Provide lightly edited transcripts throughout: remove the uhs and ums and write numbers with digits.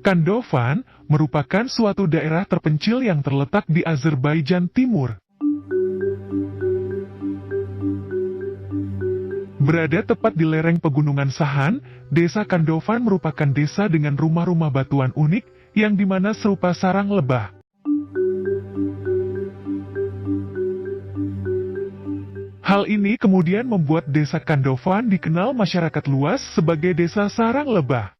Kandofan merupakan suatu daerah terpencil yang terletak di Azerbaijan Timur. Berada tepat di lereng pegunungan Sahan, Desa Kandofan merupakan desa dengan rumah-rumah batuan unik yang dimana serupa sarang lebah. Hal ini kemudian membuat Desa Kandofan dikenal masyarakat luas sebagai desa sarang lebah.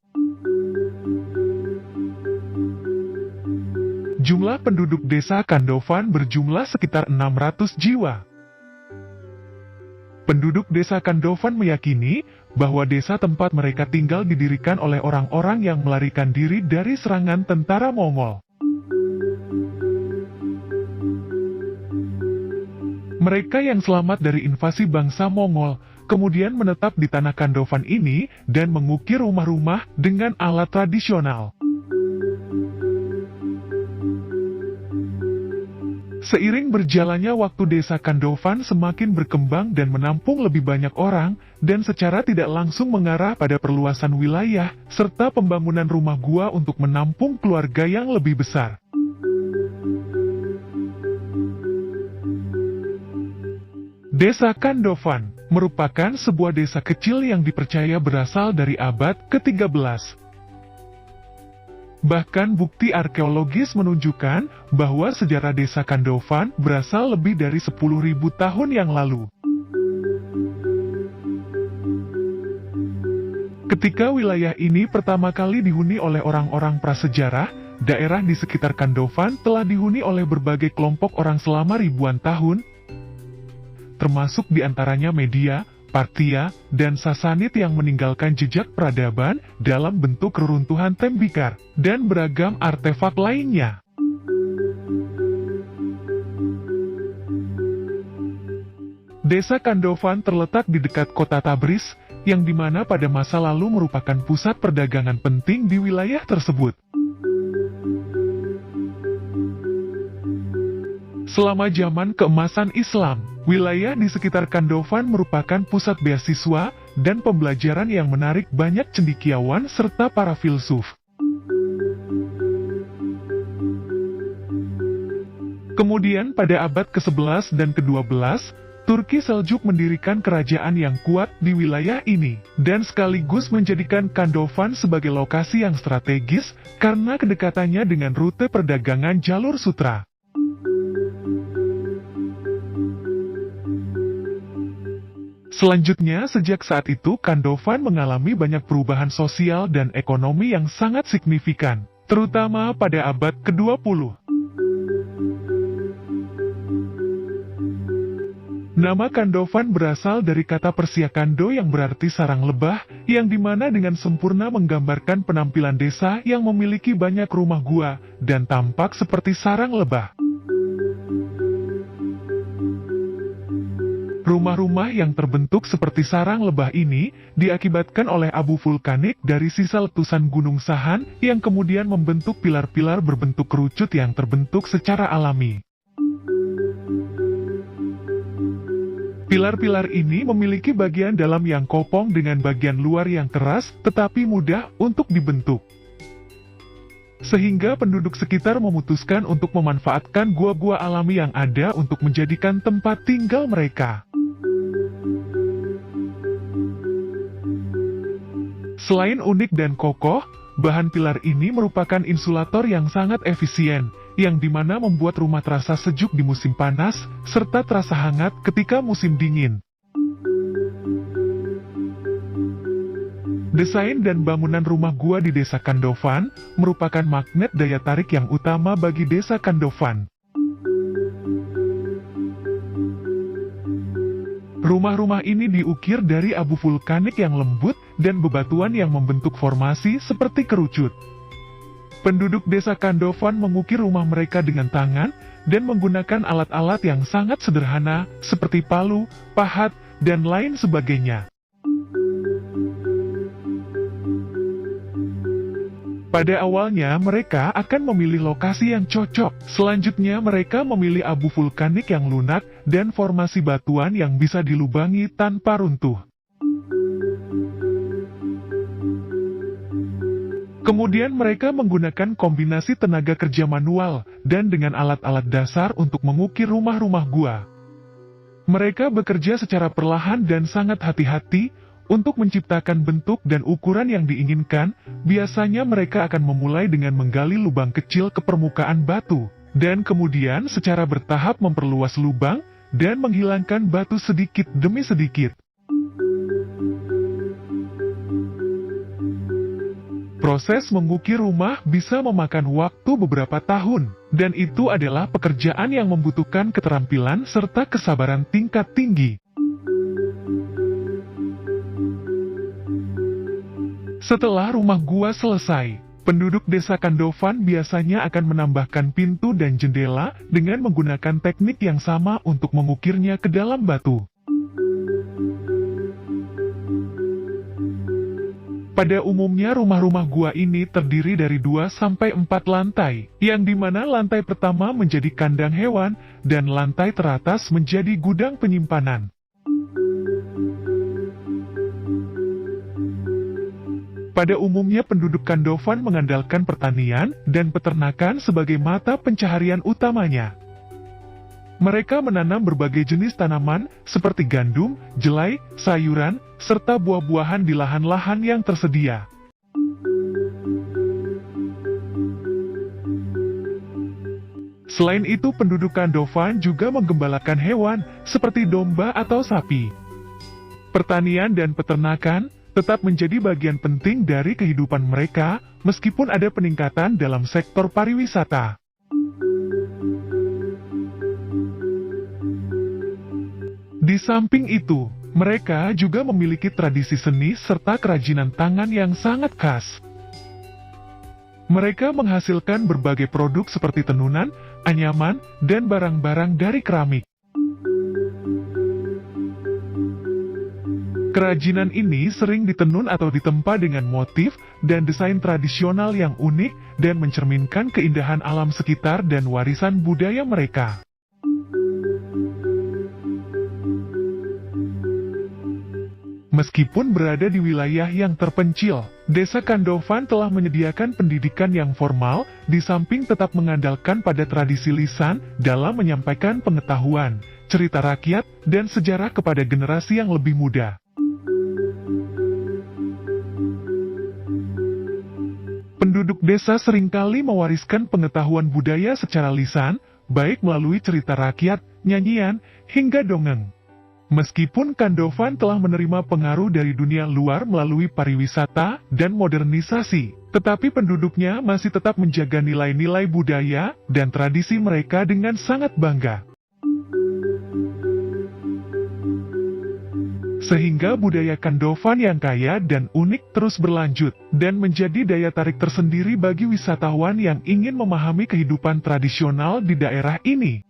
Jumlah penduduk Desa Kandofan berjumlah sekitar 600 jiwa. Penduduk Desa Kandofan meyakini bahwa desa tempat mereka tinggal didirikan oleh orang-orang yang melarikan diri dari serangan tentara Mongol. Mereka yang selamat dari invasi bangsa Mongol kemudian menetap di tanah Kandofan ini dan mengukir rumah-rumah dengan alat tradisional. Seiring berjalannya waktu Desa Kandofan semakin berkembang dan menampung lebih banyak orang, dan secara tidak langsung mengarah pada perluasan wilayah, serta pembangunan rumah gua untuk menampung keluarga yang lebih besar. Desa Kandofan merupakan sebuah desa kecil yang dipercaya berasal dari abad ke-13. Bahkan bukti arkeologis menunjukkan bahwa sejarah Desa Kandofan berasal lebih dari 10.000 tahun yang lalu. Ketika wilayah ini pertama kali dihuni oleh orang-orang prasejarah, daerah di sekitar Kandofan telah dihuni oleh berbagai kelompok orang selama ribuan tahun, termasuk diantaranya Media, Partia, dan Sasanid yang meninggalkan jejak peradaban dalam bentuk reruntuhan tembikar, dan beragam artefak lainnya. Desa Kandofan terletak di dekat kota Tabriz, yang dimana pada masa lalu merupakan pusat perdagangan penting di wilayah tersebut. Selama zaman keemasan Islam, wilayah di sekitar Kandofan merupakan pusat beasiswa dan pembelajaran yang menarik banyak cendekiawan serta para filsuf. Kemudian pada abad ke-11 dan ke-12, Turki Seljuk mendirikan kerajaan yang kuat di wilayah ini, dan sekaligus menjadikan Kandofan sebagai lokasi yang strategis karena kedekatannya dengan rute perdagangan jalur sutra. Selanjutnya, sejak saat itu Kandofan mengalami banyak perubahan sosial dan ekonomi yang sangat signifikan, terutama pada abad ke-20. Nama Kandofan berasal dari kata Persia Kando yang berarti sarang lebah, yang dimana dengan sempurna menggambarkan penampilan desa yang memiliki banyak rumah gua, dan tampak seperti sarang lebah. Rumah-rumah yang terbentuk seperti sarang lebah ini diakibatkan oleh abu vulkanik dari sisa letusan Gunung Sahan yang kemudian membentuk pilar-pilar berbentuk kerucut yang terbentuk secara alami. Pilar-pilar ini memiliki bagian dalam yang kopong dengan bagian luar yang keras tetapi mudah untuk dibentuk. Sehingga penduduk sekitar memutuskan untuk memanfaatkan gua-gua alami yang ada untuk menjadikan tempat tinggal mereka. Selain unik dan kokoh, bahan pilar ini merupakan insulator yang sangat efisien, yang dimana membuat rumah terasa sejuk di musim panas, serta terasa hangat ketika musim dingin. Desain dan bangunan rumah gua di Desa Kandofan merupakan magnet daya tarik yang utama bagi Desa Kandofan. Rumah-rumah ini diukir dari abu vulkanik yang lembut dan bebatuan yang membentuk formasi seperti kerucut. Penduduk Desa Kandofan mengukir rumah mereka dengan tangan dan menggunakan alat-alat yang sangat sederhana seperti palu, pahat, dan lain sebagainya. Pada awalnya mereka akan memilih lokasi yang cocok, selanjutnya mereka memilih abu vulkanik yang lunak dan formasi batuan yang bisa dilubangi tanpa runtuh. Kemudian mereka menggunakan kombinasi tenaga kerja manual dan dengan alat-alat dasar untuk mengukir rumah-rumah gua. Mereka bekerja secara perlahan dan sangat hati-hati untuk menciptakan bentuk dan ukuran yang diinginkan. Biasanya mereka akan memulai dengan menggali lubang kecil ke permukaan batu, dan kemudian secara bertahap memperluas lubang dan menghilangkan batu sedikit demi sedikit. Proses mengukir rumah bisa memakan waktu beberapa tahun, dan itu adalah pekerjaan yang membutuhkan keterampilan serta kesabaran tingkat tinggi. Setelah rumah gua selesai, penduduk desa Kandofan biasanya akan menambahkan pintu dan jendela dengan menggunakan teknik yang sama untuk mengukirnya ke dalam batu. Pada umumnya rumah-rumah gua ini terdiri dari 2-4 lantai, yang dimana lantai pertama menjadi kandang hewan, dan lantai teratas menjadi gudang penyimpanan. Pada umumnya penduduk Kandofan mengandalkan pertanian dan peternakan sebagai mata pencaharian utamanya. Mereka menanam berbagai jenis tanaman seperti gandum, jelai, sayuran, serta buah-buahan di lahan-lahan yang tersedia. Selain itu, penduduk Kandofan juga menggembalakan hewan seperti domba atau sapi. Pertanian dan peternakan tetap menjadi bagian penting dari kehidupan mereka, meskipun ada peningkatan dalam sektor pariwisata. Di samping itu, mereka juga memiliki tradisi seni serta kerajinan tangan yang sangat khas. Mereka menghasilkan berbagai produk seperti tenunan, anyaman, dan barang-barang dari keramik. Kerajinan ini sering ditenun atau ditempa dengan motif dan desain tradisional yang unik dan mencerminkan keindahan alam sekitar dan warisan budaya mereka. Meskipun berada di wilayah yang terpencil, Desa Kandofan telah menyediakan pendidikan yang formal, di samping tetap mengandalkan pada tradisi lisan dalam menyampaikan pengetahuan, cerita rakyat, dan sejarah kepada generasi yang lebih muda. Penduduk desa seringkali mewariskan pengetahuan budaya secara lisan, baik melalui cerita rakyat, nyanyian, hingga dongeng. Meskipun Kandofan telah menerima pengaruh dari dunia luar melalui pariwisata dan modernisasi, tetapi penduduknya masih tetap menjaga nilai-nilai budaya dan tradisi mereka dengan sangat bangga. Sehingga budaya Kandofan yang kaya dan unik terus berlanjut, dan menjadi daya tarik tersendiri bagi wisatawan yang ingin memahami kehidupan tradisional di daerah ini.